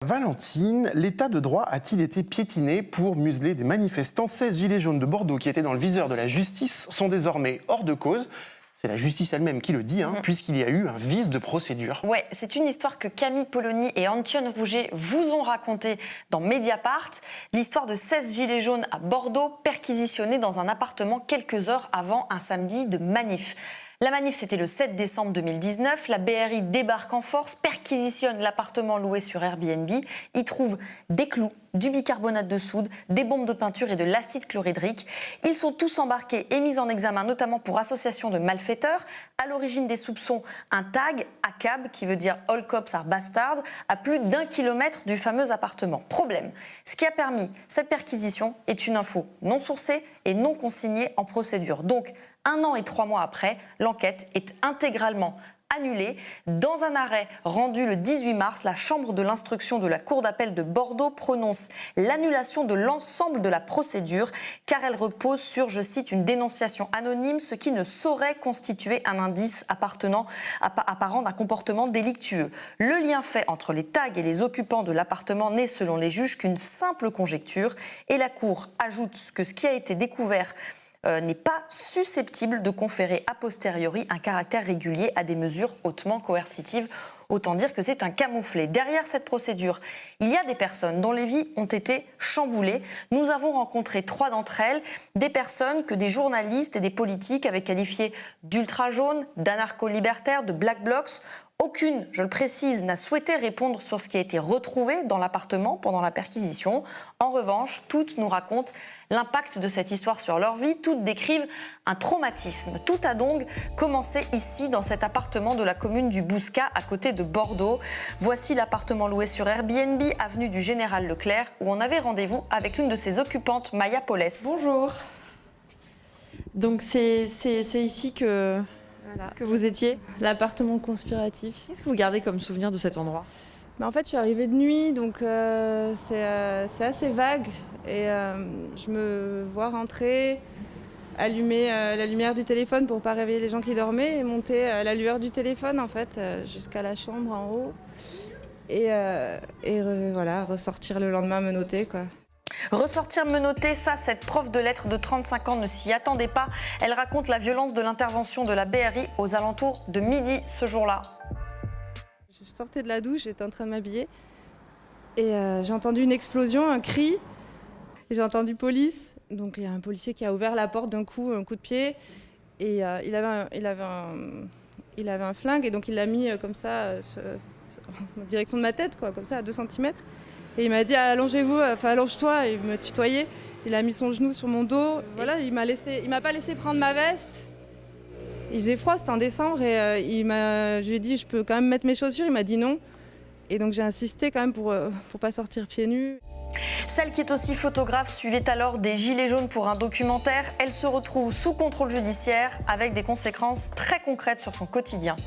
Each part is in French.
Valentine, l'état de droit a-t-il été piétiné pour museler des manifestants? 16 gilets jaunes de Bordeaux qui étaient dans le viseur de la justice sont désormais hors de cause. C'est la justice elle-même qui le dit, puisqu'il y a eu un vice de procédure. Ouais, c'est une histoire que Camille Polony et Antoine Rouget vous ont racontée dans Mediapart. L'histoire de 16 gilets jaunes à Bordeaux perquisitionnés dans un appartement quelques heures avant un samedi de manif. La manif, c'était le 7 décembre 2019. La BRI débarque en force, perquisitionne l'appartement loué sur Airbnb. Y trouve des clous, du bicarbonate de soude, des bombes de peinture et de l'acide chlorhydrique. Ils sont tous embarqués et mis en examen, notamment pour association de malfaiteurs. À l'origine des soupçons, un tag, ACAB, qui veut dire All Cops Are Bastards, à plus d'1 kilomètre du fameux appartement. Problème, ce qui a permis cette perquisition est une info non sourcée et non consignée en procédure. Donc, 1 an et 3 mois après, l'enquête est intégralement annulée. Dans un arrêt rendu le 18 mars, la Chambre de l'instruction de la Cour d'appel de Bordeaux prononce l'annulation de l'ensemble de la procédure car elle repose sur, je cite, une dénonciation anonyme, ce qui ne saurait constituer un indice apparent d'un comportement délictueux. Le lien fait entre les tags et les occupants de l'appartement n'est, selon les juges, qu'une simple conjecture. Et la Cour ajoute que ce qui a été découvert n'est pas susceptible de conférer a posteriori un caractère régulier à des mesures hautement coercitives. Autant dire que c'est un camouflet. Derrière cette procédure, il y a des personnes dont les vies ont été chamboulées. Nous avons rencontré 3 d'entre elles, des personnes que des journalistes et des politiques avaient qualifiées d'ultra-jaunes, d'anarcho-libertaires, de black blocs. Aucune, je le précise, n'a souhaité répondre sur ce qui a été retrouvé dans l'appartement pendant la perquisition. En revanche, toutes nous racontent l'impact de cette histoire sur leur vie. Toutes décrivent un traumatisme. Tout a donc commencé ici, dans cet appartement de la commune du Bouscat, à côté de Bordeaux. Voici l'appartement loué sur Airbnb, avenue du Général Leclerc, où on avait rendez-vous avec l'une de ses occupantes, Maya Paulès. Bonjour. Donc c'est ici que vous étiez? L'appartement conspiratif. Qu'est-ce que vous gardez comme souvenir de cet endroit? En fait, je suis arrivée de nuit, donc c'est assez vague. Et je me vois rentrer, allumer la lumière du téléphone pour ne pas réveiller les gens qui dormaient et monter à la lueur du téléphone, en fait, jusqu'à la chambre en haut. Et voilà, ressortir le lendemain menottée, quoi. Ressortir menottée, ça, cette prof de lettres de 35 ans ne s'y attendait pas. Elle raconte la violence de l'intervention de la BRI aux alentours de midi ce jour-là. Je sortais de la douche, j'étais en train de m'habiller et j'ai entendu une explosion, un cri. Et j'ai entendu police. Donc il y a un policier qui a ouvert la porte d'un coup, un coup de pied. Et il avait un flingue et donc il l'a mis comme ça en direction de ma tête, quoi, comme ça à 2 cm. Et il m'a dit allongez-vous, enfin allonge-toi, et il me tutoyait. Il a mis son genou sur mon dos. Voilà, il m'a pas laissé prendre ma veste. Il faisait froid, c'était en décembre, et je lui ai dit je peux quand même mettre mes chaussures. Il m'a dit non. Et donc j'ai insisté quand même pour pas sortir pieds nus. Celle qui est aussi photographe suivait alors des gilets jaunes pour un documentaire. Elle se retrouve sous contrôle judiciaire avec des conséquences très concrètes sur son quotidien.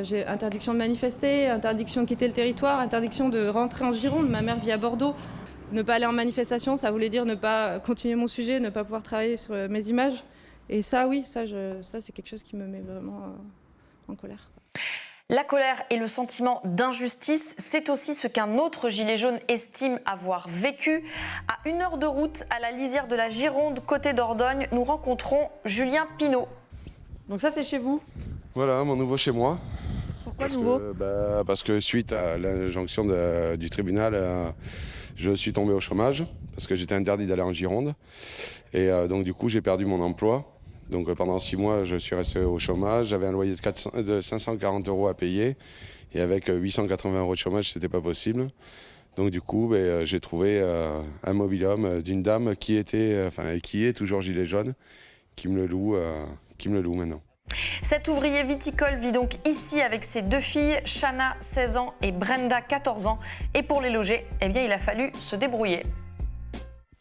J'ai interdiction de manifester, interdiction de quitter le territoire, interdiction de rentrer en Gironde. Ma mère vit à Bordeaux. Ne pas aller en manifestation, ça voulait dire ne pas continuer mon sujet, ne pas pouvoir travailler sur mes images. Et ça, oui, ça c'est quelque chose qui me met vraiment en colère, quoi. La colère et le sentiment d'injustice, c'est aussi ce qu'un autre gilet jaune estime avoir vécu. À 1 heure de route, à la lisière de la Gironde, côté Dordogne, nous rencontrons Julien Pinault. Donc ça, c'est chez vous? Voilà, mon nouveau chez moi. Pourquoi nouveau? Parce que suite à l'injonction du tribunal, je suis tombé au chômage, parce que j'étais interdit d'aller en Gironde. Et donc du coup, j'ai perdu mon emploi. Donc pendant 6 mois, je suis resté au chômage. J'avais un loyer de 540 € à payer. Et avec 880 € de chômage, c'était pas possible. Donc du coup, j'ai trouvé un mobil-home d'une dame qui est toujours gilet jaune, qui me le loue maintenant. Cet ouvrier viticole vit donc ici avec ses 2 filles, Shana, 16 ans, et Brenda, 14 ans. Et pour les loger, il a fallu se débrouiller.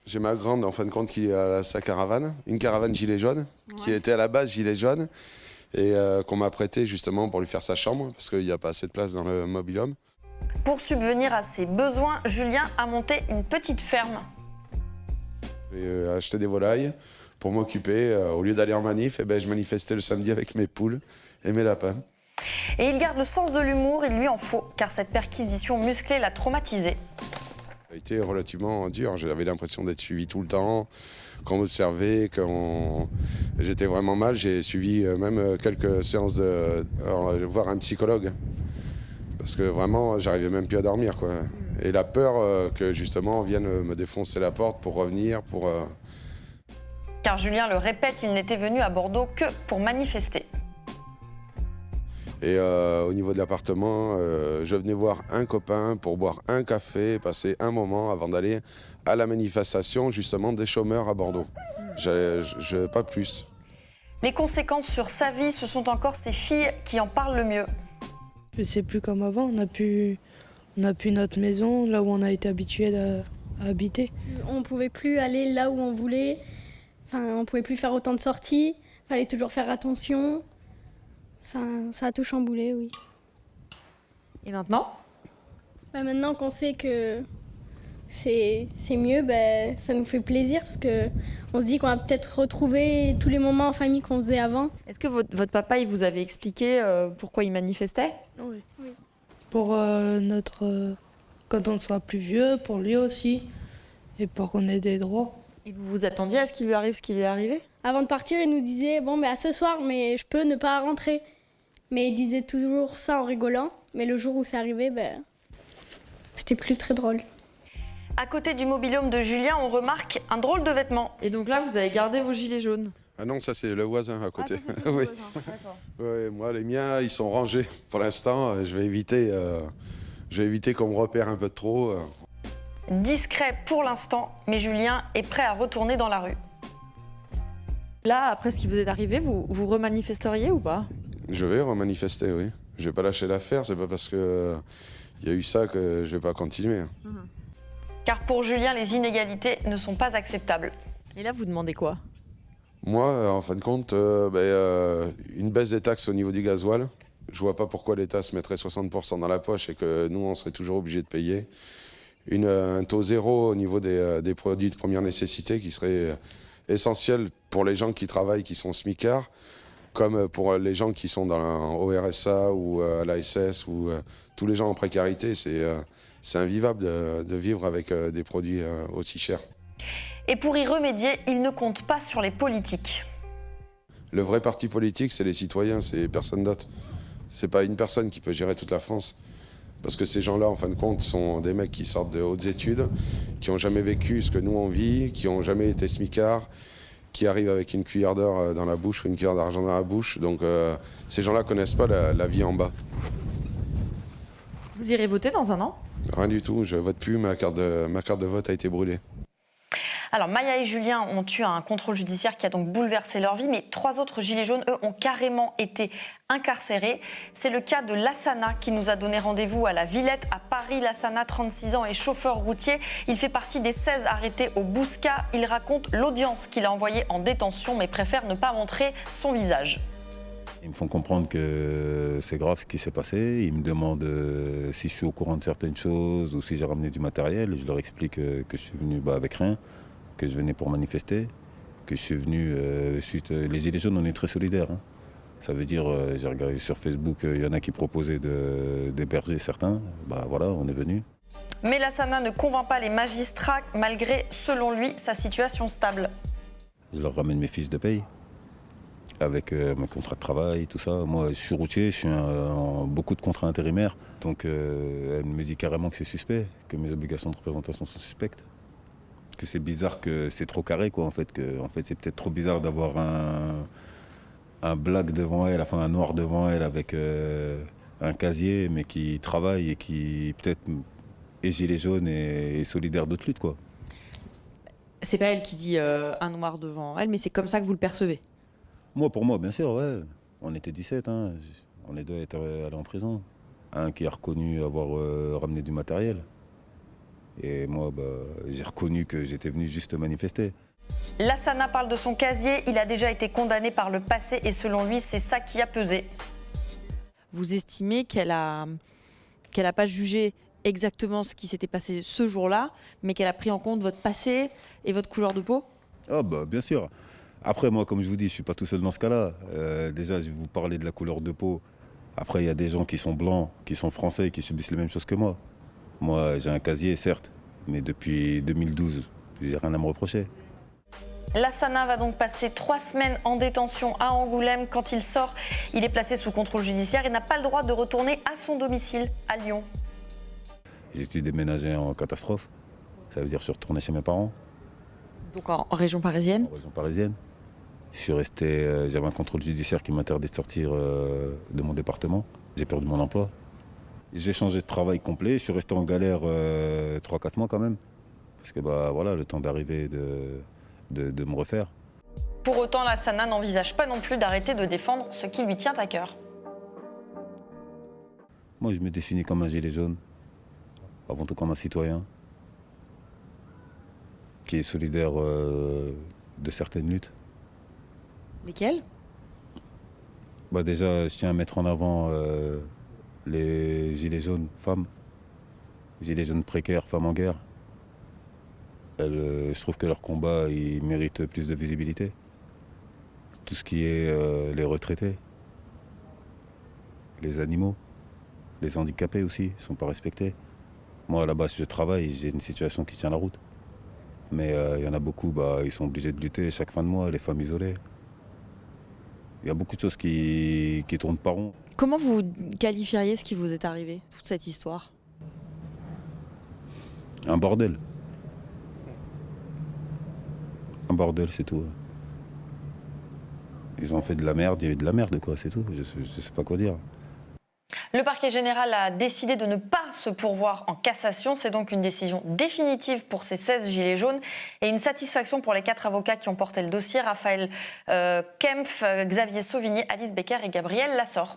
J'ai ma grande, en fin de compte, qui a sa caravane, une caravane gilet jaune, qui était à la base gilet jaune, et qu'on m'a prêté justement pour lui faire sa chambre, parce qu'il n'y a pas assez de place dans le mobil-home. Pour subvenir à ses besoins, Julien a monté une petite ferme. J'ai acheté des volailles pour m'occuper. Au lieu d'aller en manif, je manifestais le samedi avec mes poules et mes lapins. Et il garde le sens de l'humour, il lui en faut, car cette perquisition musclée l'a traumatisé. Ça a été relativement dur, j'avais l'impression d'être suivi tout le temps, qu'on m'observait, j'étais vraiment mal. J'ai suivi même quelques séances voir un psychologue, parce que vraiment j'arrivais même plus à dormir, quoi. Et la peur que justement on vienne me défoncer la porte pour revenir, Car Julien le répète, il n'était venu à Bordeaux que pour manifester. Et au niveau de l'appartement, je venais voir un copain pour boire un café, passer un moment avant d'aller à la manifestation justement des chômeurs à Bordeaux. Pas plus. Les conséquences sur sa vie, ce sont encore ses filles qui en parlent le mieux. C'est plus comme avant, on a plus notre maison, là où on a été habitué à habiter. On pouvait plus aller là où on voulait, enfin, on pouvait plus faire autant de sorties, fallait toujours faire attention. Ça a tout chamboulé, oui. Et maintenant? Maintenant qu'on sait que c'est mieux, ça nous fait plaisir parce qu'on se dit qu'on va peut-être retrouver tous les moments en famille qu'on faisait avant. Est-ce que votre papa, il vous avait expliqué pourquoi il manifestait? Oui. Pour quand on sera plus vieux, pour lui aussi, et pour qu'on ait des droits. Et vous vous attendiez à ce qu'il lui arrive ce qui lui est arrivé? Avant de partir, il nous disait bon, à ce soir, mais je peux ne pas rentrer. Mais il disait toujours ça en rigolant. Mais le jour où c'est arrivé, c'était plus très drôle. À côté du mobil-home de Julien, on remarque un drôle de vêtement. Et donc là, vous avez gardé vos gilets jaunes? Ah non, ça c'est le voisin à côté. Ah, ça, c'est Oui. D'accord. Ouais, moi les miens, ils sont rangés pour l'instant. Je vais éviter qu'on me repère un peu trop. Discret pour l'instant, mais Julien est prêt à retourner dans la rue. Là, après ce qui vous est arrivé, vous remanifesteriez ou pas? Je vais remanifester, oui. Je vais pas lâcher l'affaire, c'est pas parce que il y a eu ça que je vais pas continuer. Car pour Julien, les inégalités ne sont pas acceptables. Et là, vous demandez quoi? Moi, en fin de compte, une baisse des taxes au niveau du gasoil. Je vois pas pourquoi l'État se mettrait 60% dans la poche et que nous, on serait toujours obligés de payer. Un taux zéro au niveau des produits de première nécessité qui serait essentiel pour les gens qui travaillent, qui sont smicards, comme pour les gens qui sont au RSA ou à l'ASS ou tous les gens en précarité. C'est invivable de vivre avec des produits aussi chers. Et pour y remédier, il ne compte pas sur les politiques. Le vrai parti politique, c'est les citoyens, c'est personne d'autre. C'est pas une personne qui peut gérer toute la France. Parce que ces gens-là, en fin de compte, sont des mecs qui sortent de hautes études, qui n'ont jamais vécu ce que nous on vit, qui n'ont jamais été smicards, qui arrivent avec une cuillère d'or dans la bouche ou une cuillère d'argent dans la bouche. Donc ces gens-là ne connaissent pas la vie en bas. Vous irez voter dans un an? Rien du tout, je vote plus, ma carte de vote a été brûlée. Alors Maya et Julien ont eu un contrôle judiciaire qui a donc bouleversé leur vie, mais 3 autres gilets jaunes, eux, ont carrément été incarcérés. C'est le cas de Lassana qui nous a donné rendez-vous à la Villette à Paris. Lassana, 36 ans, est chauffeur routier. Il fait partie des 16 arrêtés au Bouscat. Il raconte l'audience qu'il a envoyée en détention, mais préfère ne pas montrer son visage. Ils me font comprendre que c'est grave ce qui s'est passé. Ils me demandent si je suis au courant de certaines choses ou si j'ai ramené du matériel. Je leur explique que je suis venu avec rien, que je venais pour manifester, que je suis venu suite... Les Gilets jaunes, on est très solidaires. Hein. Ça veut dire, j'ai regardé sur Facebook, il y en a qui proposaient d'héberger certains. Voilà, on est venu. Mais Lassana ne convainc pas les magistrats, malgré, selon lui, sa situation stable. Je leur ramène mes fiches de paye, avec mon contrat de travail, tout ça. Moi, je suis routier, je suis en beaucoup de contrats intérimaires. Donc, elle me dit carrément que c'est suspect, que mes obligations de représentation sont suspectes. Que c'est bizarre, que c'est trop carré, quoi, en fait. C'est peut-être trop bizarre d'avoir un black devant elle, enfin un noir devant elle, avec un casier, mais qui travaille et qui, peut-être, est gilet jaune et solidaire d'autres luttes, quoi. C'est pas elle qui dit un noir devant elle, mais c'est comme ça que vous le percevez? Moi, pour moi, bien sûr, ouais. On était 17, hein. On est deux à être allés en prison. Un qui a reconnu avoir ramené du matériel. Et moi, j'ai reconnu que j'étais venu juste manifester. Lassana parle de son casier. Il a déjà été condamné par le passé et selon lui, c'est ça qui a pesé. Vous estimez qu'elle a pas jugé exactement ce qui s'était passé ce jour-là, mais qu'elle a pris en compte votre passé et votre couleur de peau? Ah bien sûr. Après, moi, comme je vous dis, je ne suis pas tout seul dans ce cas-là. Déjà, je vais vous parler de la couleur de peau. Après, il y a des gens qui sont blancs, qui sont français, qui subissent les mêmes choses que moi. Moi, j'ai un casier, certes, mais depuis 2012, j'ai rien à me reprocher. Lassana va donc passer 3 semaines en détention à Angoulême. Quand il sort, il est placé sous contrôle judiciaire et n'a pas le droit de retourner à son domicile à Lyon. J'ai dû déménager en catastrophe. Ça veut dire que je suis retourné chez mes parents, Donc en région parisienne. en région parisienne. Je suis resté, j'avais un contrôle judiciaire qui m'interdit de sortir de mon département. J'ai perdu mon emploi. J'ai changé de travail complet. Je suis resté en galère 3-4 mois quand même. Parce que bah, voilà, le temps d'arriver de me refaire. Pour autant, Lassana n'envisage pas non plus d'arrêter de défendre ce qui lui tient à cœur. Moi, je me définis comme un gilet jaune, avant tout comme un citoyen, qui est solidaire de certaines luttes. Lesquelles? Bah déjà, je tiens à mettre en avant les gilets jaunes femmes, gilets jaunes précaires, femmes en guerre. Je trouve que leur combat, il mérite plus de visibilité. Tout ce qui est les retraités, les animaux, les handicapés aussi, ne sont pas respectés. Moi, là-bas, je travaille, j'ai une situation qui tient la route. Mais il y en a beaucoup, bah, ils sont obligés de lutter chaque fin de mois, les femmes isolées. Il y a beaucoup de choses qui tournent pas rond. Comment vous qualifieriez ce qui vous est arrivé, toute cette histoire? Un bordel. Un bordel, c'est tout. Ils ont fait de la merde, il y a eu de la merde, quoi, c'est tout. Je sais pas quoi dire. Le parquet général a décidé de ne pas se pourvoir en cassation. C'est donc une décision définitive pour ces 16 gilets jaunes et une satisfaction pour les 4 avocats qui ont porté le dossier, Raphaël Kempf, Xavier Sauvigny, Alice Becker et Gabriel Lassor.